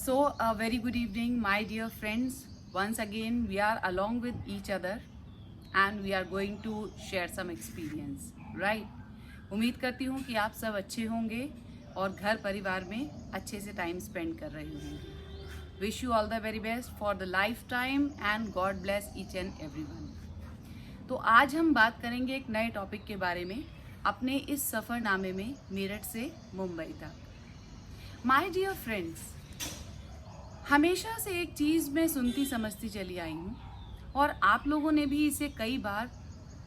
So, a very good evening, my dear friends. Once again, we are along with each other and we are going to share some experience, right? उम्मीद करती हूँ कि आप सब अच्छे होंगे और घर परिवार में अच्छे से टाइम स्पेंड कर रहे होंगे. Wish you all the very best for the life time and God bless each and everyone. तो आज हम बात करेंगे एक नए टॉपिक के बारे में अपने इस सफ़रनामे में मेरठ से मुंबई तक. माय डियर फ्रेंड्स, हमेशा से एक चीज़ मैं सुनती समझती चली आई हूँ और आप लोगों ने भी इसे कई बार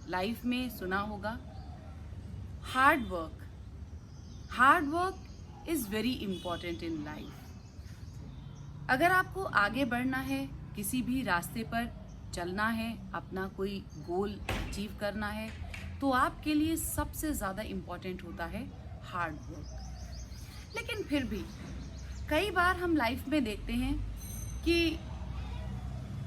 लाइफ में सुना होगा. Hard work is very important in life. अगर आपको आगे बढ़ना है, किसी भी रास्ते पर चलना है, अपना कोई गोल अचीव करना है, तो आपके लिए सबसे ज़्यादा इम्पॉर्टेंट होता है हार्ड वर्क. लेकिन फिर भी कई बार हम लाइफ में देखते हैं कि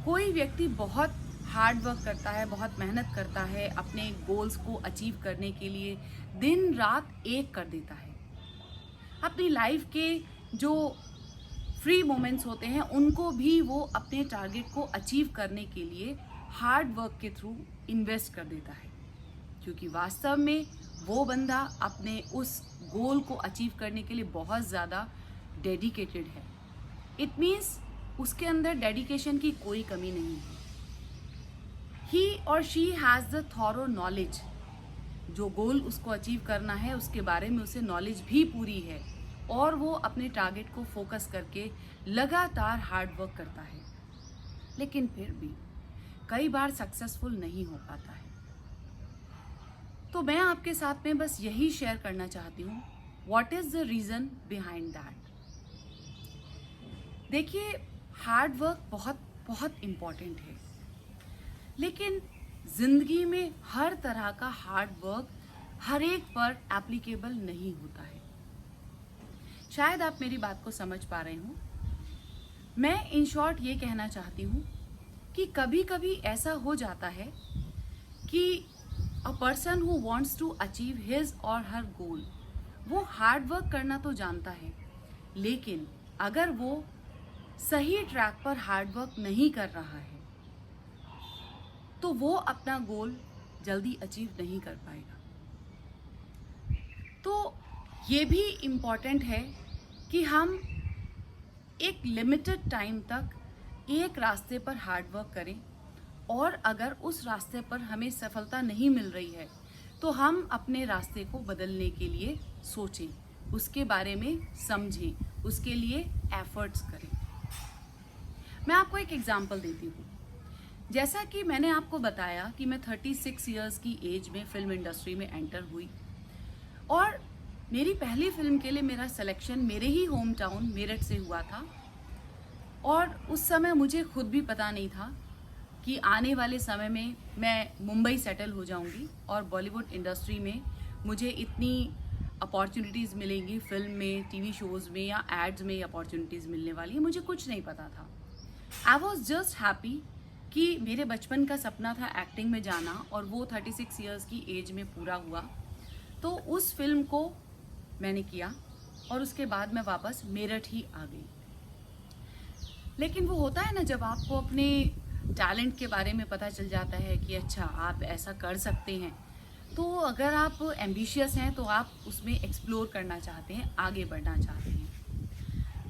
कोई व्यक्ति बहुत हार्ड वर्क करता है, बहुत मेहनत करता है, अपने गोल्स को अचीव करने के लिए दिन रात एक कर देता है. अपनी लाइफ के जो फ्री मोमेंट्स होते हैं उनको भी वो अपने टारगेट को अचीव करने के लिए हार्ड वर्क के थ्रू इन्वेस्ट कर देता है, क्योंकि वास्तव में वो बंदा अपने उस गोल को अचीव करने के लिए बहुत ज़्यादा डेडिकेटेड है. इट मीन्स उसके अंदर डेडिकेशन की कोई कमी नहीं है. ही और she has the thorough knowledge. जो गोल उसको अचीव करना है उसके बारे में उसे नॉलेज भी पूरी है और वो अपने टारगेट को फोकस करके लगातार हार्ड वर्क करता है. लेकिन फिर भी कई बार सक्सेसफुल नहीं हो पाता है. तो मैं आपके साथ में बस यही शेयर करना चाहती हूँ, what is the reason behind that. देखिए, हार्ड वर्क बहुत बहुत इम्पॉर्टेंट है, लेकिन ज़िंदगी में हर तरह का हार्ड वर्क हर एक पर एप्लीकेबल नहीं होता है. शायद आप मेरी बात को समझ पा रहे हो. मैं इन शॉर्ट ये कहना चाहती हूँ कि कभी कभी ऐसा हो जाता है कि a person who wants to achieve his और हर गोल, वो हार्ड वर्क करना तो जानता है, लेकिन अगर वो सही ट्रैक पर हार्ड वर्क नहीं कर रहा है तो वो अपना गोल जल्दी अचीव नहीं कर पाएगा. तो ये भी इम्पॉर्टेंट है कि हम एक लिमिटेड टाइम तक एक रास्ते पर हार्ड वर्क करें और अगर उस रास्ते पर हमें सफलता नहीं मिल रही है तो हम अपने रास्ते को बदलने के लिए सोचें, उसके बारे में समझें, उसके लिए एफर्ट्स करें. मैं आपको एक एग्जांपल देती हूँ. जैसा कि मैंने आपको बताया कि मैं 36 इयर्स की एज में फिल्म इंडस्ट्री में एंटर हुई और मेरी पहली फिल्म के लिए मेरा सिलेक्शन मेरे ही होम टाउन मेरठ से हुआ था. और उस समय मुझे खुद भी पता नहीं था कि आने वाले समय में मैं मुंबई सेटल हो जाऊंगी और बॉलीवुड इंडस्ट्री में मुझे इतनी अपॉर्चुनिटीज़ मिलेंगी, फिल्म में, टीवी शोज़ में या एड्स में अपॉर्चुनिटीज़ मिलने वाली है. मुझे कुछ नहीं पता था. आई वॉज जस्ट हैप्पी कि मेरे बचपन का सपना था एक्टिंग में जाना और वो 36 इयर्स की एज में पूरा हुआ. तो उस फिल्म को मैंने किया और उसके बाद मैं वापस मेरठ ही आ गई. लेकिन वो होता है ना, जब आपको अपने टैलेंट के बारे में पता चल जाता है कि अच्छा आप ऐसा कर सकते हैं, तो अगर आप एम्बिशियस हैं तो आप उसमें एक्सप्लोर करना चाहते हैं, आगे बढ़ना चाहते हैं.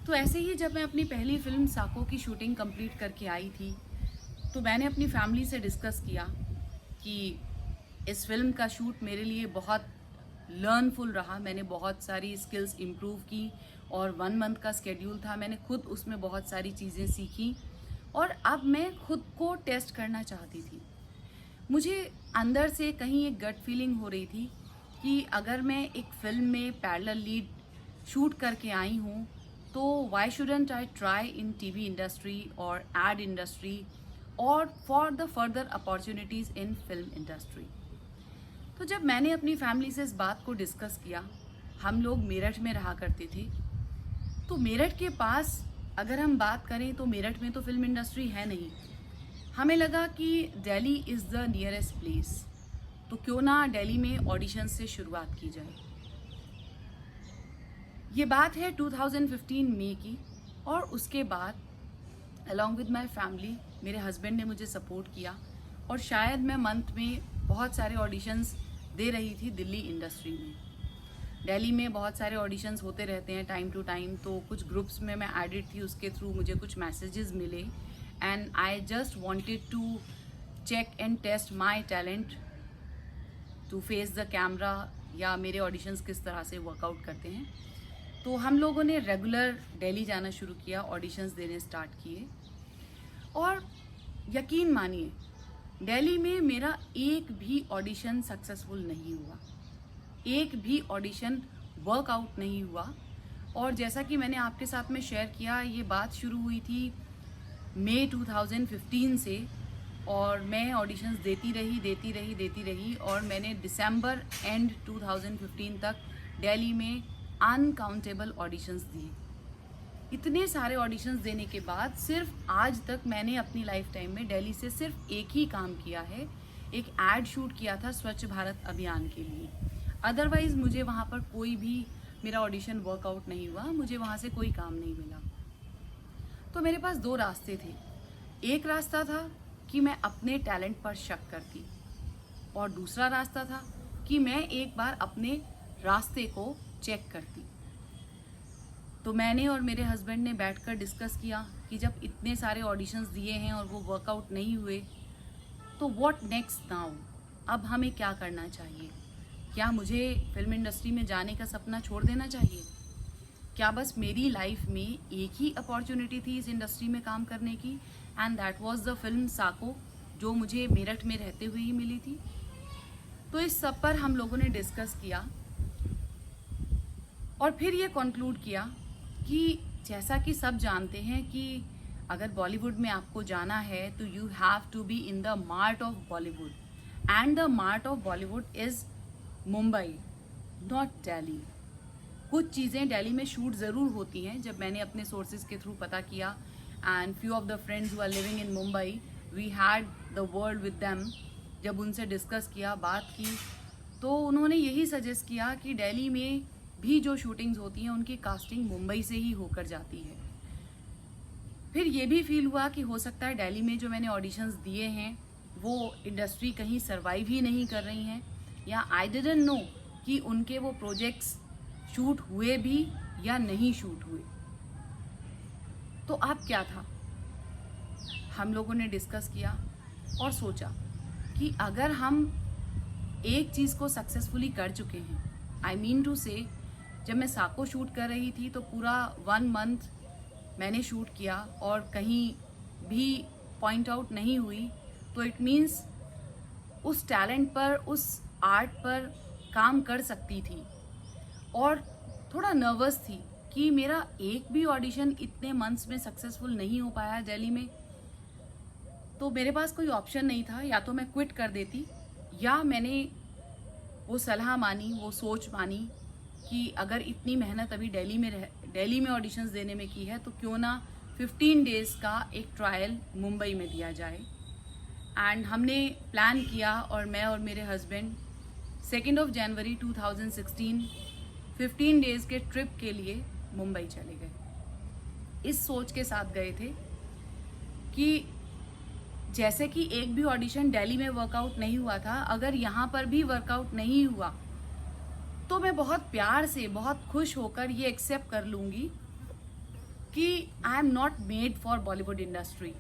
तो ऐसे ही जब मैं अपनी पहली फिल्म साको की शूटिंग कंप्लीट करके आई थी तो मैंने अपनी फैमिली से डिस्कस किया कि इस फिल्म का शूट मेरे लिए बहुत लर्नफुल रहा. मैंने बहुत सारी स्किल्स इम्प्रूव की और 1 मंथ का स्केड्यूल था. मैंने खुद उसमें बहुत सारी चीज़ें सीखी और अब मैं खुद को टेस्ट करना चाहती थी. मुझे अंदर से कहीं एक गट फीलिंग हो रही थी कि अगर मैं एक फिल्म में पैरेलल लीड शूट करके आई हूँ तो why shouldn't I try in TV industry और एड इंडस्ट्री और for the further opportunities in film industry. तो जब मैंने अपनी फैमिली से इस बात को डिस्कस किया, हम लोग मेरठ में रहा करते थे, तो मेरठ के पास अगर हम बात करें तो मेरठ में तो फिल्म इंडस्ट्री है नहीं. हमें लगा कि Delhi is the nearest place, तो क्यों ना दिल्ली में ऑडिशन से शुरुआत की जाए. ये बात है 2015 मई की और उसके बाद अलॉन्ग विद माई फैमिली मेरे हस्बैंड ने मुझे सपोर्ट किया और शायद मैं मंथ में बहुत सारे ऑडिशंस दे रही थी दिल्ली इंडस्ट्री में। दिल्ली में बहुत सारे ऑडिशंस होते रहते हैं टाइम टू टाइम, तो कुछ ग्रुप्स में मैं एडिड थी, उसके थ्रू मुझे कुछ मैसेजेस मिले and I just wanted to check and test my talent to face the camera, या मेरे ऑडिशंस किस तरह से वर्कआउट करते हैं। तो हम लोगों ने रेगुलर दिल्ली जाना शुरू किया, ऑडिशंस देने स्टार्ट किए और यकीन मानिए दिल्ली में मेरा एक भी ऑडिशन सक्सेसफुल नहीं हुआ, एक भी ऑडिशन वर्कआउट नहीं हुआ। और जैसा कि मैंने आपके साथ में शेयर किया, ये बात शुरू हुई थी मई 2015 से और मैं ऑडिशंस देती रही और मैंने दिसंबर एंड 2015 तक दिल्ली में अनकाउंटेबल ऑडिशंस दिए। इतने सारे ऑडिशंस देने के बाद सिर्फ आज तक मैंने अपनी लाइफ टाइम में दिल्ली से सिर्फ एक ही काम किया है, एक एड शूट किया था स्वच्छ भारत अभियान के लिए। अदरवाइज मुझे वहाँ पर कोई भी मेरा ऑडिशन वर्कआउट नहीं हुआ, मुझे वहाँ से कोई काम नहीं मिला। तो मेरे पास दो रास्ते थे। एक रास्ता था कि मैं अपने टैलेंट पर शक करती और दूसरा रास्ता था कि मैं एक बार अपने रास्ते को चेक करती। तो मैंने और मेरे हस्बैंड ने बैठकर डिस्कस किया कि जब इतने सारे ऑडिशंस दिए हैं और वो वर्कआउट नहीं हुए तो व्हाट नेक्स्ट नाउ, अब हमें क्या करना चाहिए। क्या मुझे फिल्म इंडस्ट्री में जाने का सपना छोड़ देना चाहिए? क्या बस मेरी लाइफ में एक ही अपॉर्चुनिटी थी इस इंडस्ट्री में काम करने की, and that was the film साको, जो मुझे मेरठ में रहते हुए ही मिली थी। तो इस सब पर हम लोगों ने डिस्कस किया और फिर ये कंक्लूड किया कि जैसा कि सब जानते हैं कि अगर बॉलीवुड में आपको जाना है तो you have to be in the mart of Bollywood, and the mart of Bollywood is Mumbai, not Delhi. कुछ चीज़ें दिल्ली में शूट ज़रूर होती हैं। जब मैंने अपने सोर्सेज के थ्रू पता किया and few of the friends who are living in Mumbai, we had the word with them, जब उनसे डिस्कस किया, बात की, तो उन्होंने यही सजेस्ट किया कि दिल्ली में भी जो शूटिंग्स होती हैं उनकी कास्टिंग मुंबई से ही होकर जाती है। फिर ये भी फील हुआ कि हो सकता है दिल्ली में जो मैंने ऑडिशंस दिए हैं वो इंडस्ट्री कहीं सर्वाइव ही नहीं कर रही हैं, या आई डिडंट नो कि उनके वो प्रोजेक्ट्स शूट हुए भी या नहीं शूट हुए। तो अब क्या था, हम लोगों ने डिस्कस किया और सोचा कि अगर हम एक चीज़ को सक्सेसफुली कर चुके हैं, आई मीन टू से, जब मैं साको शूट कर रही थी तो पूरा 1 मंथ मैंने शूट किया और कहीं भी पॉइंट आउट नहीं हुई, तो इट मीन्स उस टैलेंट पर, उस आर्ट पर काम कर सकती थी। और थोड़ा नर्वस थी कि मेरा एक भी ऑडिशन इतने मंथ्स में सक्सेसफुल नहीं हो पाया दिल्ली में, तो मेरे पास कोई ऑप्शन नहीं था, या तो मैं क्विट कर देती, या मैंने वो सलाह मानी, वो सोच मानी कि अगर इतनी मेहनत अभी दिल्ली में ऑडिशंस देने में की है तो क्यों ना 15 डेज़ का एक ट्रायल मुंबई में दिया जाए। एंड हमने प्लान किया और मैं और मेरे हस्बैंड 2 जनवरी 2016 15 डेज़ के ट्रिप के लिए मुंबई चले गए। इस सोच के साथ गए थे कि जैसे कि एक भी ऑडिशन दिल्ली में वर्कआउट नहीं हुआ था, अगर यहाँ पर भी वर्कआउट नहीं हुआ तो मैं बहुत प्यार से, बहुत खुश होकर ये एक्सेप्ट कर लूँगी कि I am not made for Bollywood industry.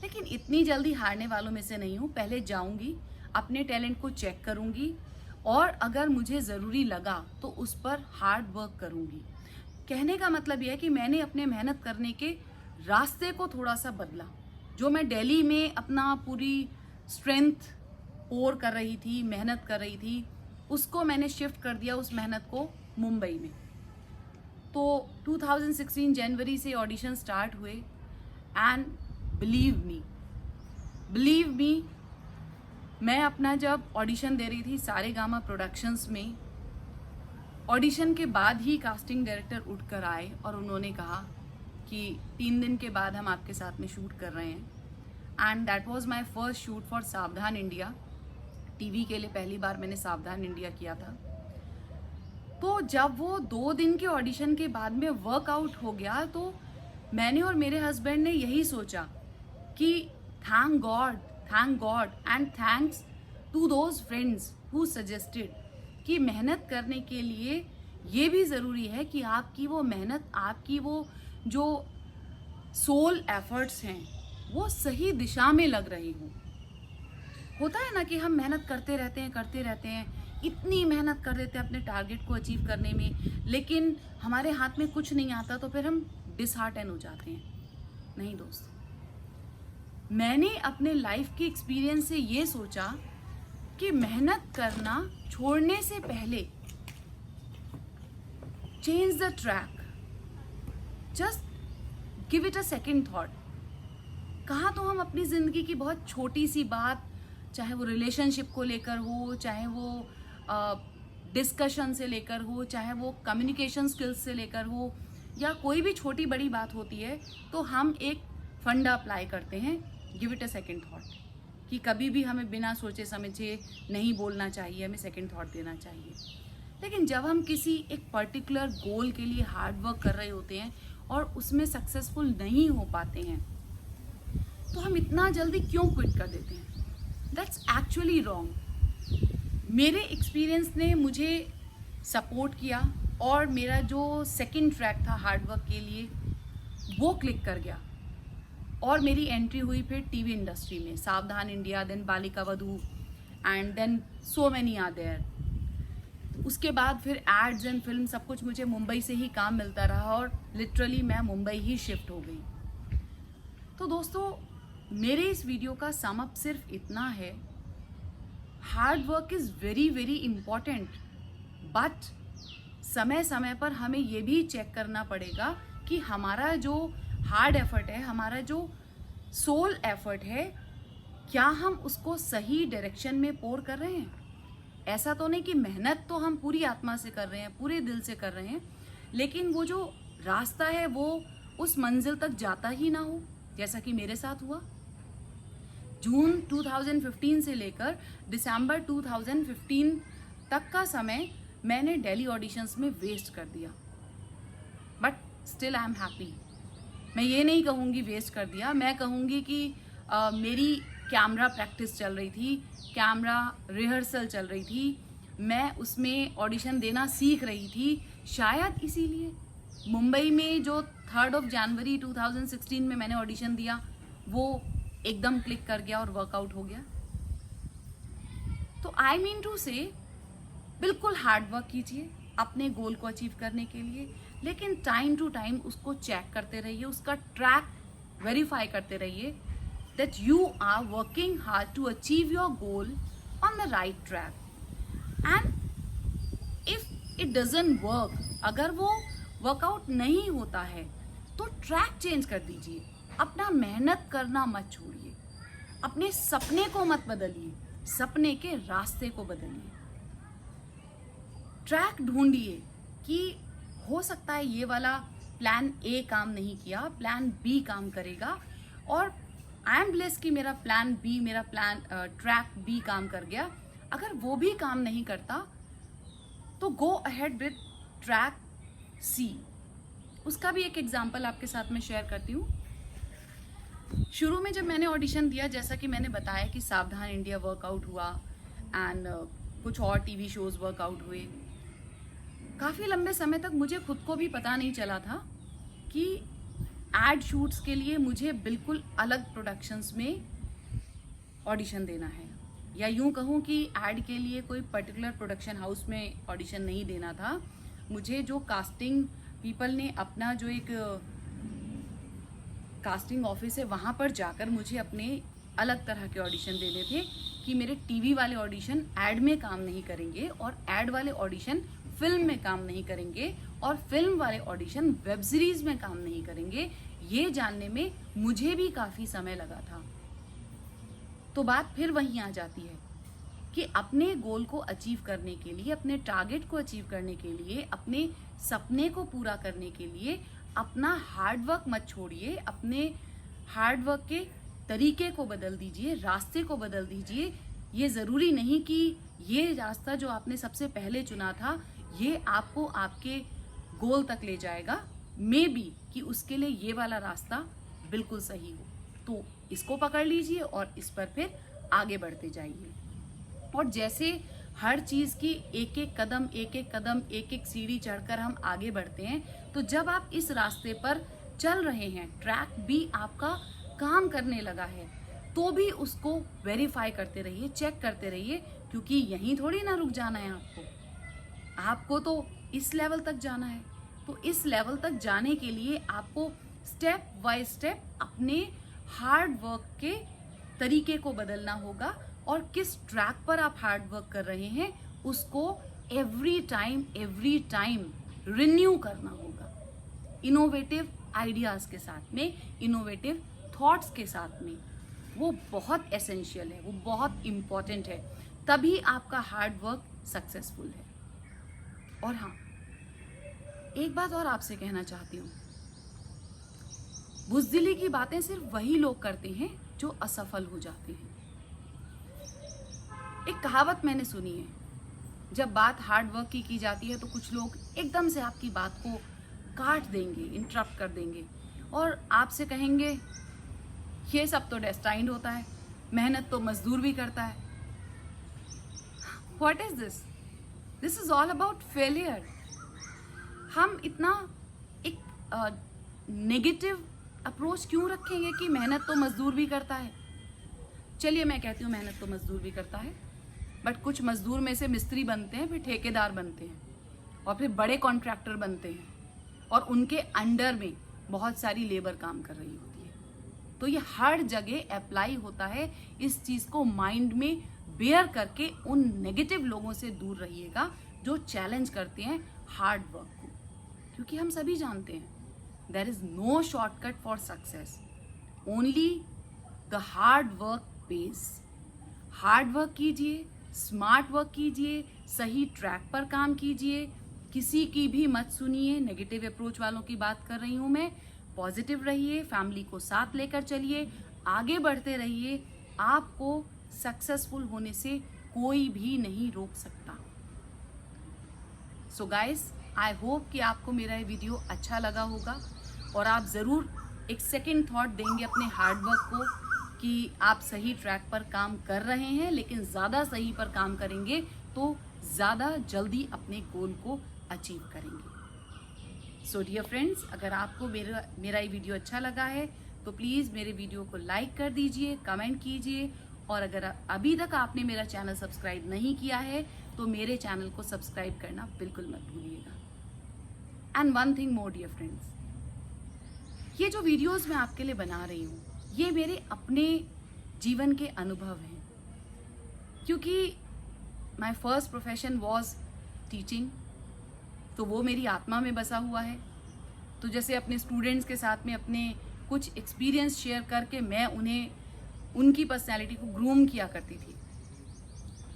लेकिन इतनी जल्दी हारने वालों में से नहीं हूँ। पहले जाऊँगी, अपने टैलेंट को चेक करूँगी और अगर मुझे ज़रूरी लगा तो उस पर हार्ड वर्क करूँगी। कहने का मतलब यह है कि मैंने अपने मेहनत करने के रास्ते को थोड़ा सा बदला। जो मैं दिल्ली में अपना पूरी स्ट्रेंथ पोर कर रही थी, मेहनत कर रही थी, उसको मैंने शिफ्ट कर दिया, उस मेहनत को, मुंबई में। तो 2016 जनवरी से ऑडिशन स्टार्ट हुए एंड बिलीव मी, मैं अपना जब ऑडिशन दे रही थी सारेगामा प्रोडक्शंस में, ऑडिशन के बाद ही कास्टिंग डायरेक्टर उठकर आए और उन्होंने कहा कि 3 दिन के बाद हम आपके साथ में शूट कर रहे हैं। And that was my first shoot for सावधान इंडिया। टीवी के लिए पहली बार मैंने सावधान इंडिया किया था। तो जब वो 2 दिन के ऑडिशन के बाद में वर्कआउट हो गया तो मैंने और मेरे हस्बैंड ने यही सोचा कि thank god and thanks to those friends who suggested कि मेहनत करने के लिए ये भी ज़रूरी है कि आपकी वो मेहनत, आपकी वो जो सोल एफर्ट्स हैं वो सही दिशा में लग रही हो। होता है ना कि हम मेहनत करते रहते हैं, इतनी मेहनत कर देते हैं अपने टारगेट को अचीव करने में, लेकिन हमारे हाथ में कुछ नहीं आता तो फिर हम डिसहार्टन हो जाते हैं। नहीं दोस्त, मैंने अपने लाइफ के एक्सपीरियंस से ये सोचा कि मेहनत करना छोड़ने से पहले change the track, just give it a second thought. कहाँ तो हम अपनी ज़िंदगी की बहुत छोटी सी बात, चाहे वो रिलेशनशिप को लेकर हो, चाहे वो डिस्कशन से लेकर हो, चाहे वो कम्युनिकेशन स्किल्स से लेकर हो, या कोई भी छोटी बड़ी बात होती है, तो हम एक फंडा अप्लाई करते हैं, give it a second thought, कि कभी भी हमें बिना सोचे समझे नहीं बोलना चाहिए, हमें सेकेंड थॉट देना चाहिए। लेकिन जब हम किसी एक पर्टिकुलर गोल के लिए हार्ड वर्क कर रहे होते हैं और उसमें सक्सेसफुल नहीं हो पाते हैं, तो हम इतना जल्दी क्यों क्विट कर देते हैं? That's actually wrong. मेरे एक्सपीरियंस ने मुझे सपोर्ट किया और मेरा जो सेकंड ट्रैक था हार्ड वर्क के लिए वो क्लिक कर गया और मेरी एंट्री हुई फिर टीवी इंडस्ट्री में, सावधान India, then Balika Vadhu, and then so many are there. उसके बाद फिर एड्स एंड फिल्म सब कुछ मुझे मुंबई से ही काम मिलता रहा और लिटरली मैं मुंबई ही शिफ्ट हो गई। तो दोस्तों, मेरे इस वीडियो का सम अप सिर्फ इतना है, hard work is very very important, but समय समय पर हमें ये भी चेक करना पड़ेगा कि हमारा जो हार्ड एफर्ट है, हमारा जो सोल एफर्ट है, क्या हम उसको सही डायरेक्शन में पोर कर रहे हैं। ऐसा तो नहीं कि मेहनत तो हम पूरी आत्मा से कर रहे हैं, पूरे दिल से कर रहे हैं, लेकिन वो जो रास्ता है वो उस मंजिल तक जाता ही ना हो, जैसा कि मेरे साथ हुआ। जून 2015 से लेकर दिसंबर 2015 तक का समय मैंने दिल्ली ऑडिशंस में वेस्ट कर दिया, but still I am happy. मैं ये नहीं कहूँगी वेस्ट कर दिया, मैं कहूँगी कि मेरी कैमरा प्रैक्टिस चल रही थी, कैमरा रिहर्सल चल रही थी, मैं उसमें ऑडिशन देना सीख रही थी। शायद इसीलिए मुंबई में जो 3 जनवरी 2016 में मैंने ऑडिशन दिया वो एकदम क्लिक कर गया और वर्कआउट हो गया। तो आई मीन टू से, बिल्कुल हार्ड वर्क कीजिए अपने गोल को अचीव करने के लिए, लेकिन टाइम टू टाइम उसको चेक करते रहिए, उसका ट्रैक वेरीफाई करते रहिए that you are working hard to achieve your goal on the right track. And if it doesn't work, अगर वो वर्कआउट नहीं होता है तो ट्रैक चेंज कर दीजिए, अपना मेहनत करना मत छोड़िए, अपने सपने को मत बदलिए, सपने के रास्ते को बदलिए। ट्रैक ढूंढिए कि हो सकता है ये वाला प्लान ए काम नहीं किया, प्लान बी काम करेगा, और आई एम ब्लेस्ड कि मेरा प्लान ट्रैक बी काम कर गया। अगर वो भी काम नहीं करता तो गो अहेड विद ट्रैक सी। उसका भी एक एग्जांपल आपके साथ में शेयर करती हूँ। शुरू में जब मैंने ऑडिशन दिया, जैसा कि मैंने बताया कि सावधान इंडिया वर्कआउट हुआ एंड कुछ और टीवी शोज वर्कआउट हुए। काफ़ी लंबे समय तक मुझे खुद को भी पता नहीं चला था कि एड शूट्स के लिए मुझे बिल्कुल अलग प्रोडक्शंस में ऑडिशन देना है, या यूं कहूं कि एड के लिए कोई पर्टिकुलर प्रोडक्शन हाउस में ऑडिशन नहीं देना था। मुझे जो कास्टिंग पीपल ने अपना जो एक कास्टिंग ऑफिस है वहाँ पर जाकर मुझे अपने अलग तरह के ऑडिशन देने थे कि मेरे टीवी वाले ऑडिशन एड में काम नहीं करेंगे और एड वाले ऑडिशन फिल्म में काम नहीं करेंगे और फिल्म वाले ऑडिशन वेब सीरीज में काम नहीं करेंगे। ये जानने में मुझे भी काफ़ी समय लगा था। तो बात फिर वहीं आ जाती है कि अपने गोल को अचीव करने के लिए, अपने टारगेट को अचीव करने के लिए, अपने सपने को पूरा करने के लिए अपना हार्ड वर्क मत छोड़िए, अपने हार्ड वर्क के तरीके को बदल दीजिए, रास्ते को बदल दीजिए। ये ज़रूरी नहीं कि ये रास्ता जो आपने सबसे पहले चुना था ये आपको आपके गोल तक ले जाएगा। मे बी कि उसके लिए ये वाला रास्ता बिल्कुल सही हो, तो इसको पकड़ लीजिए और इस पर फिर आगे बढ़ते जाइए। और जैसे हर चीज़ की एक एक कदम एक एक सीढ़ी चढ़कर हम आगे बढ़ते हैं, तो जब आप इस रास्ते पर चल रहे हैं, ट्रैक भी आपका काम करने लगा है, तो भी उसको वेरीफाई करते रहिए, चेक करते रहिए, क्योंकि यहीं थोड़ी ना रुक जाना है आपको तो इस लेवल तक जाना है। तो इस लेवल तक जाने के लिए आपको स्टेप बाय स्टेप अपने हार्ड वर्क के तरीके को बदलना होगा, और किस ट्रैक पर आप हार्ड वर्क कर रहे हैं उसको एवरी टाइम रिन्यू करना होगा, इनोवेटिव आइडियाज के साथ में, इनोवेटिव थॉट्स के साथ में। वो बहुत एसेंशियल है, वो बहुत इम्पॉर्टेंट है, तभी आपका हार्ड वर्क सक्सेसफुल है। और हाँ, एक बात और आपसे कहना चाहती हूँ, बुज़दिली की बातें सिर्फ वही लोग करते हैं जो असफल हो जाते हैं। एक कहावत मैंने सुनी है, जब बात हार्ड वर्क की जाती है तो कुछ लोग एकदम से आपकी बात को काट देंगे, इंटरप्ट कर देंगे और आपसे कहेंगे ये सब तो डेस्टाइंड होता है, मेहनत तो मजदूर भी करता है। What is this? This is all about failure. हम इतना एक नेगेटिव अप्रोच क्यों रखेंगे कि मेहनत तो मजदूर भी करता है? चलिए मैं कहती हूँ मेहनत तो मजदूर भी करता है, बट कुछ मजदूर में से मिस्त्री बनते हैं, फिर ठेकेदार बनते हैं, और फिर बड़े कॉन्ट्रैक्टर बनते हैं, और उनके अंडर में बहुत सारी लेबर काम कर रही होती है। तो ये हर जगह अप्लाई होता है। इस चीज़ को माइंड में बेयर करके उन नेगेटिव लोगों से दूर रहिएगा जो चैलेंज करते हैं हार्ड वर्क को, क्योंकि हम सभी जानते हैं there is no shortcut for success, only the hard work pays. Hard work कीजिए, स्मार्ट वर्क कीजिए, सही ट्रैक पर काम कीजिए, किसी की भी मत सुनिए। नेगेटिव अप्रोच वालों की बात कर रही हूँ मैं। पॉजिटिव रहिए, फैमिली को साथ लेकर चलिए, आगे बढ़ते रहिए। आपको सक्सेसफुल होने से कोई भी नहीं रोक सकता। सो गाइस, आई होप कि आपको मेरा ये वीडियो अच्छा लगा होगा, और आप ज़रूर एक सेकेंड थॉट देंगे अपने हार्ड वर्क को कि आप सही ट्रैक पर काम कर रहे हैं, लेकिन ज़्यादा सही पर काम करेंगे तो ज़्यादा जल्दी अपने गोल को अचीव करेंगे। सो डियर फ्रेंड्स, अगर आपको मेरा ये वीडियो अच्छा लगा है तो प्लीज़ मेरे वीडियो को लाइक कर दीजिए, कमेंट कीजिए, और अगर अभी तक आपने मेरा चैनल सब्सक्राइब नहीं किया है तो मेरे चैनल को सब्सक्राइब करना बिल्कुल मत भूलिएगा। And one thing more dear friends, ये जो वीडियोस मैं आपके लिए बना रही हूँ ये मेरे अपने जीवन के अनुभव हैं, क्योंकि my first profession was teaching, तो वो मेरी आत्मा में बसा हुआ है। तो जैसे अपने स्टूडेंट्स के साथ में अपने कुछ एक्सपीरियंस शेयर करके मैं उन्हें उनकी पर्सनैलिटी को ग्रूम किया करती थी,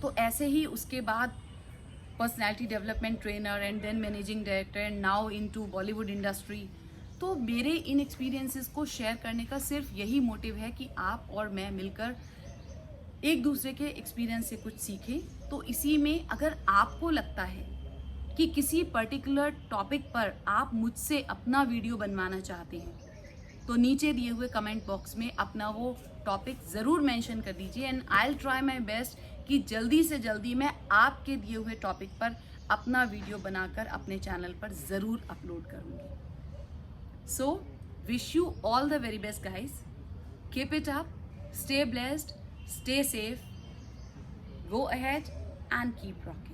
तो ऐसे ही उसके बाद personality development trainer and then managing director and now into Bollywood industry. तो मेरे इन एक्सपीरियंसेस को शेयर करने का सिर्फ यही मोटिव है कि आप और मैं मिलकर एक दूसरे के एक्सपीरियंस से कुछ सीखें। तो इसी में अगर आपको लगता है कि किसी पर्टिकुलर टॉपिक पर आप मुझसे अपना वीडियो बनवाना चाहते हैं, तो नीचे दिए हुए कमेंट बॉक्स में अपना वो टॉपिक ज़रूर मेंशन कर दीजिए, and I will try my best कि जल्दी से जल्दी मैं आपके दिए हुए टॉपिक पर अपना वीडियो बनाकर अपने चैनल पर ज़रूर अपलोड करूँगी। So, wish you all the very best, guys. Keep it up, stay blessed, stay safe, go ahead and keep rocking.